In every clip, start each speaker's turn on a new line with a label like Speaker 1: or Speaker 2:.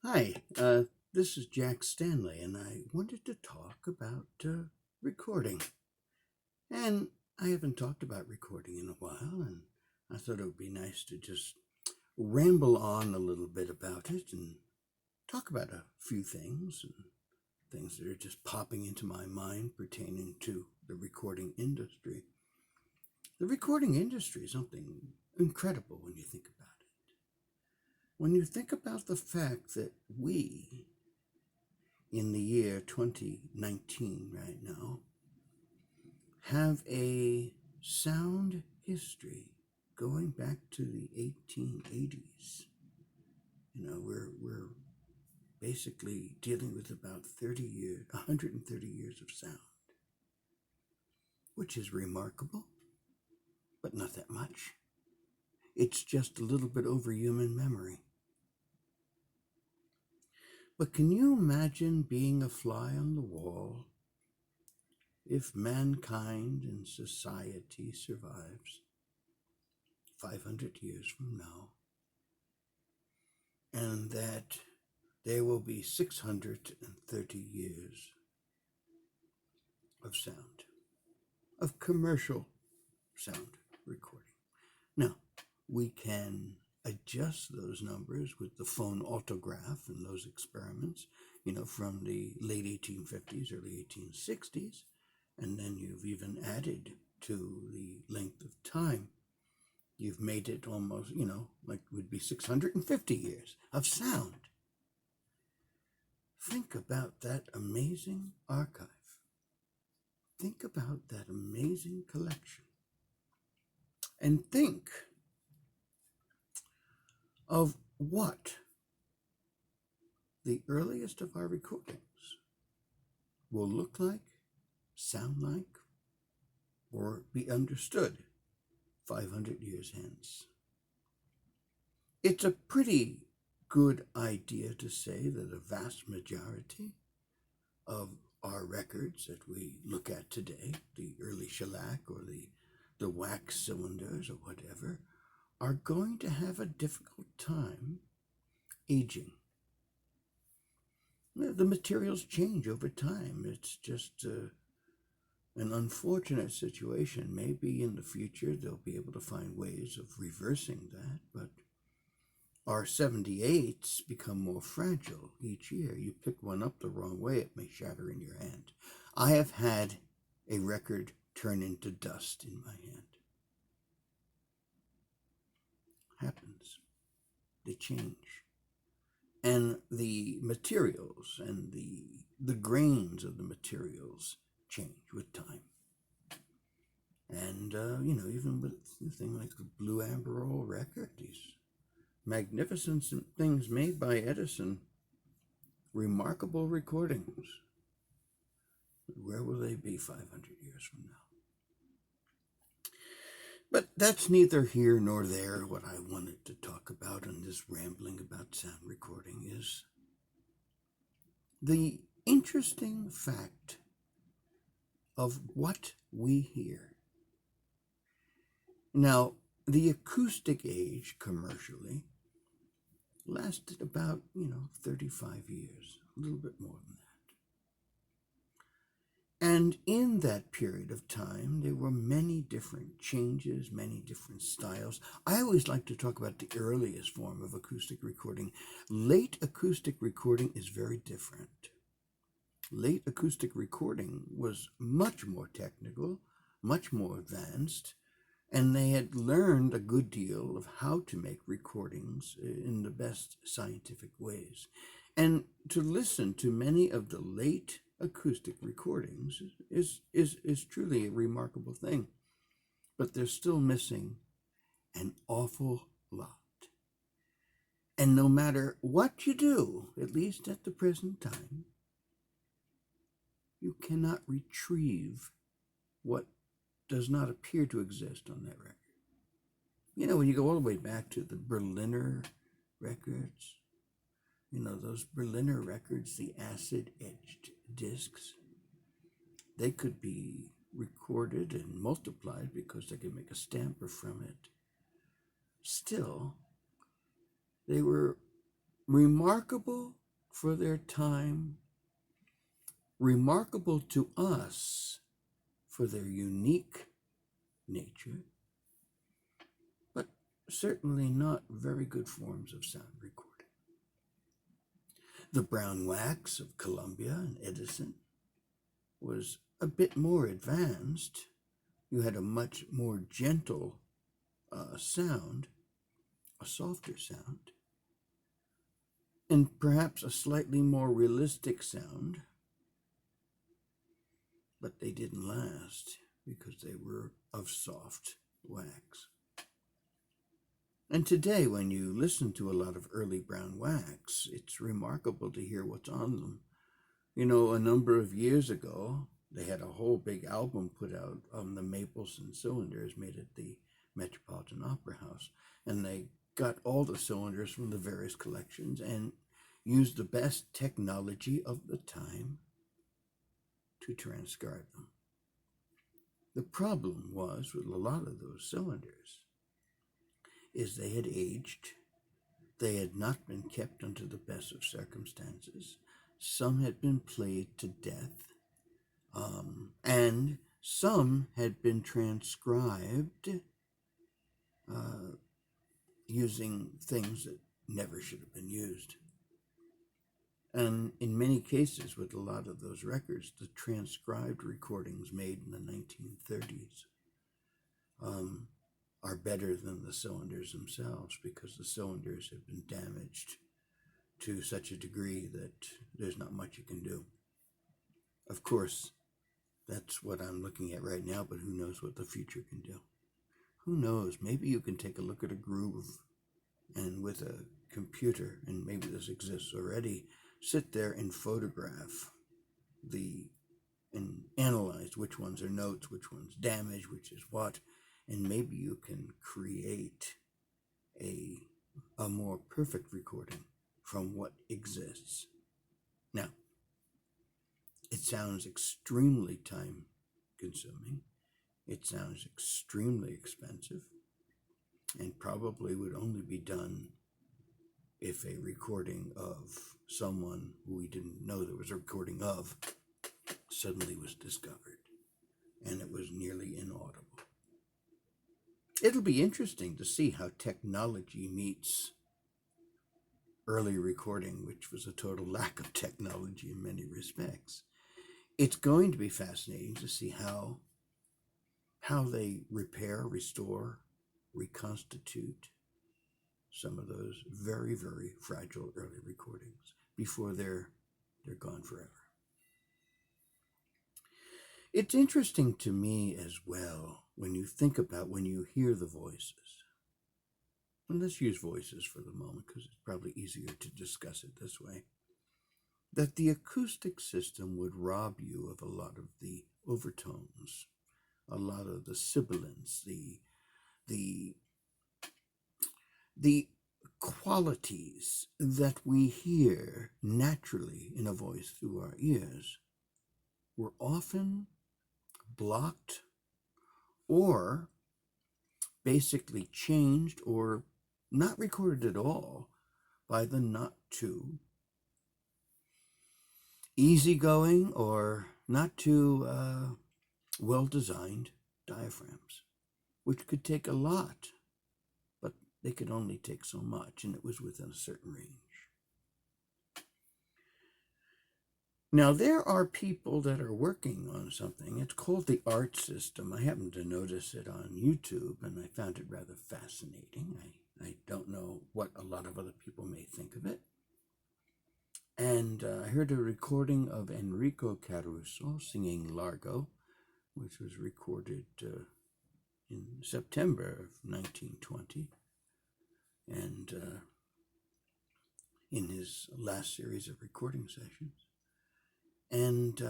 Speaker 1: Hi, this is Jack Stanley, and I wanted to talk about recording. And I haven't talked about recording in a while, and I thought it would be nice to just ramble on a little bit about it and talk about a few things and things that are just popping into my mind pertaining to the recording industry. The recording industry is something incredible when you think about it. When you think about the fact that we, in the year 2019 right now, have a sound history going back to the 1880s. We're basically dealing with about 30 years, 130 years of sound, which is remarkable, but not that much. It's just a little bit over human memory. But can you imagine being a fly on the wall if mankind and society survives 500 years from now, and that there will be 630 years of sound, of commercial sound recording? Now, we can adjust those numbers with the phonautograph and those experiments, from the late 1850s, early 1860s, and then you've even added to the length of time. You've made it almost, like it would be 650 years of sound. Think about that amazing archive. Think about that amazing collection. And think of what the earliest of our recordings will look like, sound like, or be understood 500 years hence. It's a pretty good idea to say that a vast majority of our records that we look at today, the early shellac or the wax cylinders or whatever, are going to have a difficult time aging. The materials change over time. It's just an unfortunate situation. Maybe in the future they'll be able to find ways of reversing that, but our 78s become more fragile each year. You pick one up the wrong way, it may shatter in your hand. I have had a record turn into dust in my hand. Happens. They change. And the materials and the grains of the materials change with time. And, even with a thing like the Blue Amberol record, these magnificent things made by Edison, remarkable recordings. Where will they be 500 years from now? But that's neither here nor there. What I wanted to talk about in this rambling about sound recording is the interesting fact of what we hear. Now, the acoustic age commercially lasted about, 35 years, a little bit more than that. And in that period of time, there were many different changes, many different styles. I always like to talk about the earliest form of acoustic recording. Late acoustic recording is very different. Late acoustic recording was much more technical, much more advanced, and they had learned a good deal of how to make recordings in the best scientific ways. And to listen to many of the late acoustic recordings is truly a remarkable thing. But they're still missing an awful lot. And no matter what you do, at least at the present time, you cannot retrieve what does not appear to exist on that record. When you go all the way back to the Berliner records, those Berliner records, the acid-etched discs, they could be recorded and multiplied because they could make a stamper from it. Still, they were remarkable for their time, remarkable to us for their unique nature, but certainly not very good forms of sound recording. The brown wax of Columbia and Edison was a bit more advanced. You had a much more gentle sound, a softer sound, and perhaps a slightly more realistic sound, but they didn't last because they were of soft wax. And today, when you listen to a lot of early brown wax, it's remarkable to hear what's on them. You know, a number of years ago, they had a whole big album put out on the Maples and Cylinders made at the Metropolitan Opera House. And they got all the cylinders from the various collections and used the best technology of the time to transcribe them. The problem was with a lot of those cylinders is they had aged, they had not been kept under the best of circumstances, some had been played to death, and some had been transcribed using things that never should have been used. And in many cases, with a lot of those records, the transcribed recordings made in the 1930s are better than the cylinders themselves, because the cylinders have been damaged to such a degree that there's not much you can do. Of course, that's what I'm looking at right now, but who knows what the future can do? Who knows? Maybe you can take a look at a groove and with a computer, and maybe this exists already, sit there and photograph and analyze which ones are notes, which one's damage, which is what, and maybe you can create a more perfect recording from what exists. Now, it sounds extremely time consuming. It sounds extremely expensive, and probably would only be done if a recording of someone who we didn't know there was a recording of suddenly was discovered, and it was nearly inaudible. It'll be interesting to see how technology meets early recording, which was a total lack of technology in many respects. It's going to be fascinating to see how they repair, restore, reconstitute some of those very, very fragile early recordings before they're gone forever. It's interesting to me as well when you think about, when you hear the voices. And let's use voices for the moment because it's probably easier to discuss it this way. That the acoustic system would rob you of a lot of the overtones, a lot of the sibilance, the qualities that we hear naturally in a voice through our ears were often blocked or basically changed or not recorded at all by the not too easygoing or not too well-designed diaphragms, which could take a lot, but they could only take so much, and it was within a certain range. Now, there are people that are working on something. It's called the ART system. I happened to notice it on YouTube, and I found it rather fascinating. I don't know what a lot of other people may think of it. And I heard a recording of Enrico Caruso singing Largo, which was recorded in September of 1920. And in his last series of recording sessions. And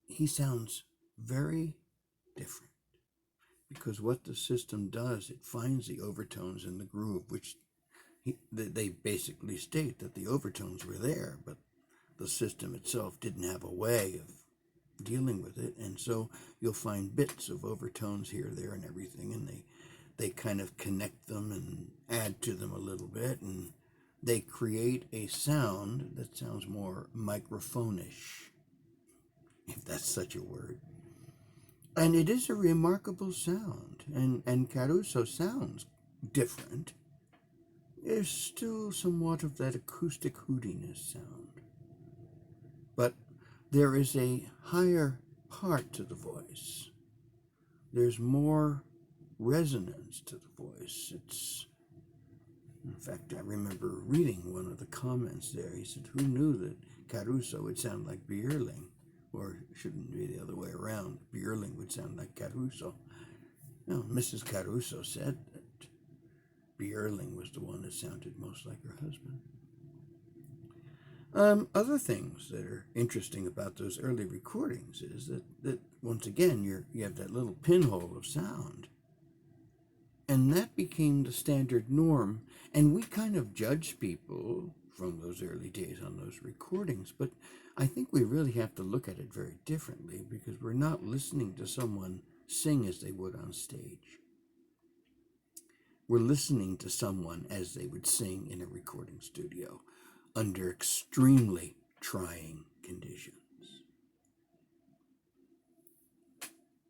Speaker 1: he sounds very different, because what the system does, it finds the overtones in the groove, which they basically state that the overtones were there, but the system itself didn't have a way of dealing with it, and so you'll find bits of overtones here, there, and everything, and they kind of connect them and add to them a little bit, and they create a sound that sounds more microphonish, if that's such a word. And it is a remarkable sound, and Caruso sounds different. There's still somewhat of that acoustic hootiness sound. But there is a higher part to the voice. There's more resonance to the voice. In fact, I remember reading one of the comments there. He said, who knew that Caruso would sound like Björling? Or it shouldn't be the other way around. Björling would sound like Caruso. Mrs. Caruso said that Björling was the one that sounded most like her husband. Other things that are interesting about those early recordings is that once again, you have that little pinhole of sound. And that became the standard norm. And we kind of judge people from those early days on those recordings. But I think we really have to look at it very differently, because we're not listening to someone sing as they would on stage. We're listening to someone as they would sing in a recording studio under extremely trying conditions.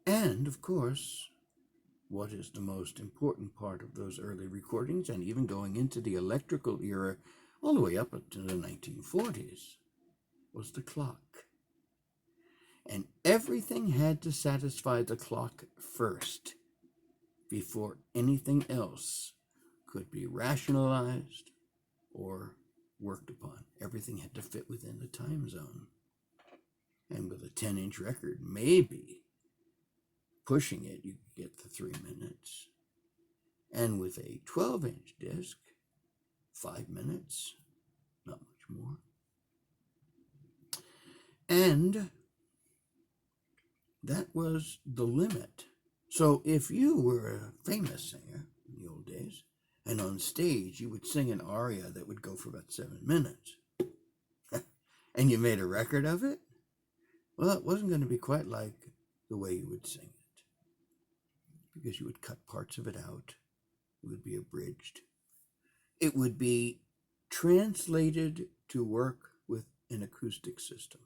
Speaker 1: And, of course, what is the most important part of those early recordings, and even going into the electrical era all the way up to the 1940s, was the clock. And everything had to satisfy the clock first before anything else could be rationalized or worked upon. Everything had to fit within the time zone. And with a 10-inch record, maybe pushing it, you could get to 3 minutes. And with a 12-inch disc, 5 minutes, not much more. And that was the limit. So if you were a famous singer in the old days, and on stage you would sing an aria that would go for about 7 minutes, and you made a record of it, well, it wasn't going to be quite like the way you would sing it, because you would cut parts of it out. It would be abridged. It would be translated to work with an acoustic system.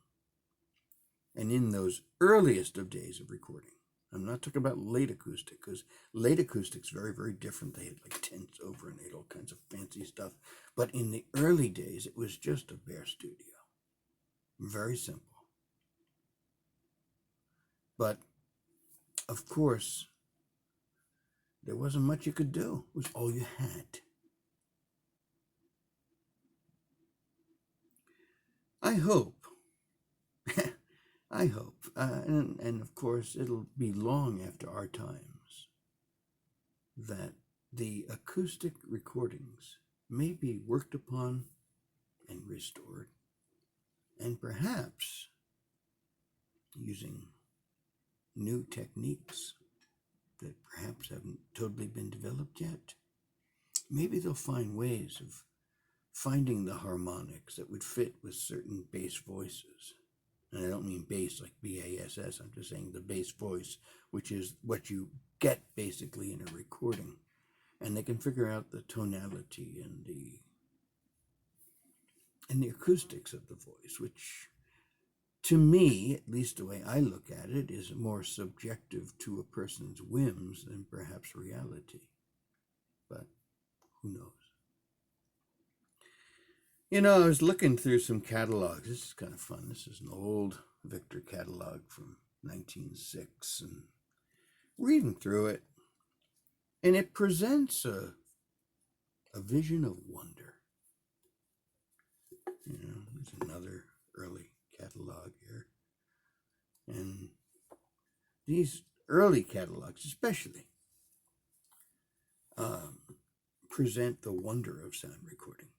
Speaker 1: And in those earliest of days of recording, I'm not talking about late acoustic, because late acoustic's very, very different. They had like tents over and they had all kinds of fancy stuff. But in the early days, it was just a bare studio. Very simple. But, of course, there wasn't much you could do. It was all you had. I hope, and of course it'll be long after our times, that the acoustic recordings may be worked upon and restored, and perhaps using new techniques that perhaps haven't totally been developed yet. Maybe they'll find ways of finding the harmonics that would fit with certain bass voices. And I don't mean bass like B-A-S-S, I'm just saying the bass voice, which is what you get basically in a recording. And they can figure out the tonality and the acoustics of the voice, which to me, at least the way I look at it, is more subjective to a person's whims than perhaps reality. But who knows? You know, I was looking through some catalogs. This is kind of fun. This is an old Victor catalog from 1906, and reading through it, and it presents a vision of wonder. You know, there's another early catalog here. And these early catalogs especially present the wonder of sound recording.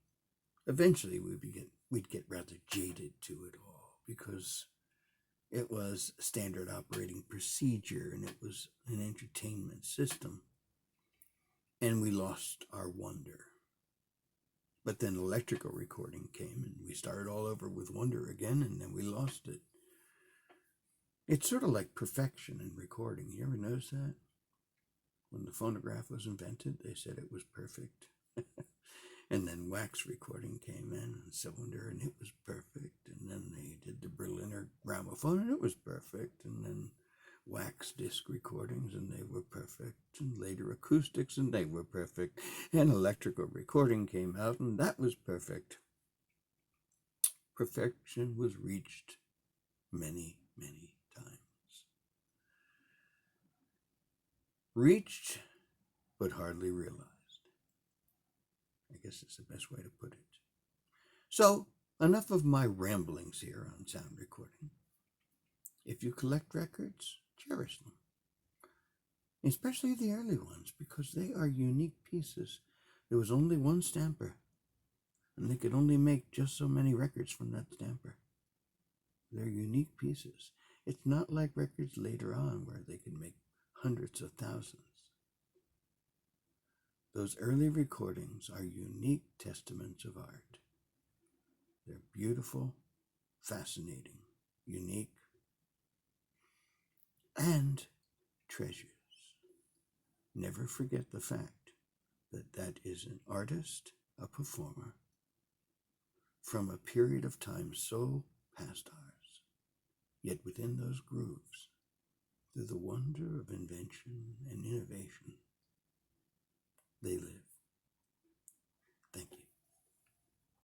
Speaker 1: Eventually we'd get rather jaded to it all, because it was standard operating procedure and it was an entertainment system, and we lost our wonder. But then electrical recording came and we started all over with wonder again, and then we lost it. It's sort of like perfection in recording. You ever notice that? When the phonograph was invented, they said it was perfect. And then wax recording came in, and cylinder, and it was perfect. And then they did the Berliner gramophone, and it was perfect. And then wax disc recordings, and they were perfect. And later acoustics, and they were perfect. And electrical recording came out, and that was perfect. Perfection was reached many, many times. Reached, but hardly realized. I guess it's the best way to put it. So, enough of my ramblings here on sound recording. If you collect records, cherish them. Especially the early ones, because they are unique pieces. There was only one stamper, and they could only make just so many records from that stamper. They're unique pieces. It's not like records later on where they can make hundreds of thousands. Those early recordings are unique testaments of art. They're beautiful, fascinating, unique, and treasures. Never forget the fact that that is an artist, a performer, from a period of time so past ours, yet within those grooves, through the wonder of invention and innovation, they live.